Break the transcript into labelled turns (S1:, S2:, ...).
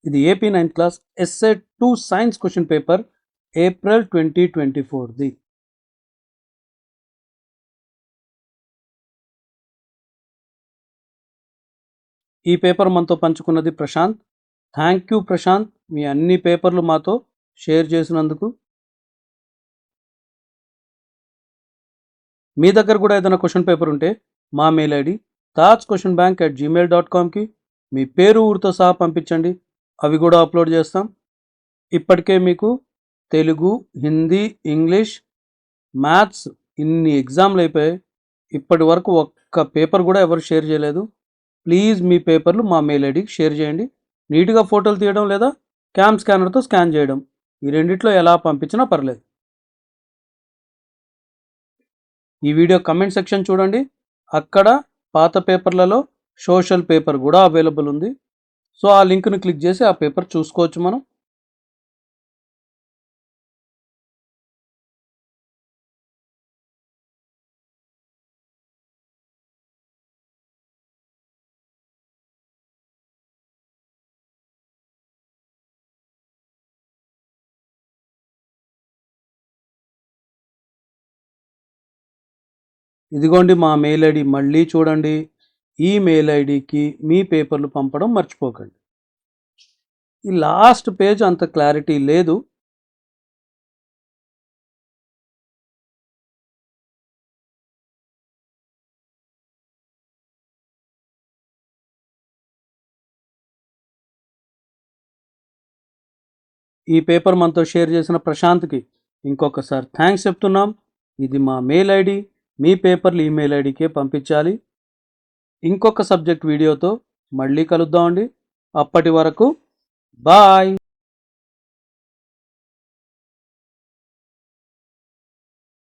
S1: ఇది AP 9th class SA 2 science question paper April 2024ది. ఈ పేపర్ మనతో పంచుకున్నది ప్రశాంత్. థ్యాంక్ యూ ప్రశాంత్, మీ అన్ని పేపర్లు మాతో షేర్ చేసినందుకు. మీ దగ్గర కూడా ఏదైనా క్వశ్చన్ పేపర్ ఉంటే మా మెయిల్ ఐడి tajquestionbank@gmail.comకి మీ పేరు ఊరితో సహా పంపించండి, అవి కూడా అప్లోడ్ చేస్తాం. ఇప్పటికే మీకు తెలుగు, హిందీ, ఇంగ్లీష్, మ్యాథ్స్ ఇన్ని ఎగ్జామ్లు అయిపోయాయి. ఇప్పటి వరకు ఒక్క పేపర్ కూడా ఎవరు షేర్ చేయలేదు. ప్లీజ్ మీ పేపర్లు మా మెయిల్ ఐడికి షేర్ చేయండి. నీట్గా ఫోటోలు తీయడం లేదా క్యామ్ స్కానర్తో స్కాన్ చేయడం, ఈ రెండిట్లో ఎలా పంపించినా పర్లేదు. ఈ వీడియో కమెంట్ సెక్షన్ చూడండి, అక్కడ పాత పేపర్లలో సోషల్ పేపర్ కూడా అవైలబుల్ ఉంది. సో ఆ లింక్ను క్లిక్ చేసి ఆ పేపర్ చూసుకోవచ్చు మనం. ఇదిగోండి మా మెయిల్ ఐడి, మళ్ళీ చూడండి. ఈ మెయిల్ ఐడికి మీ పేపర్లు పంపడం మర్చిపోకండి. ఈ లాస్ట్ పేజ్ అంత క్లారిటీ లేదు. ఈ పేపర్ మనతో షేర్ చేసిన ప్రశాంత్కి ఇంకొకసారి థ్యాంక్స్ చెప్తున్నాం. ఇది మా మెయిల్ ఐడి, మీ పేపర్లు ఈమెయిల్ ఐడికే పంపించాలి. ఇంకొక సబ్జెక్ట్ వీడియోతో మళ్ళీ కలుద్దామండి. అప్పటి వరకు బాయ్.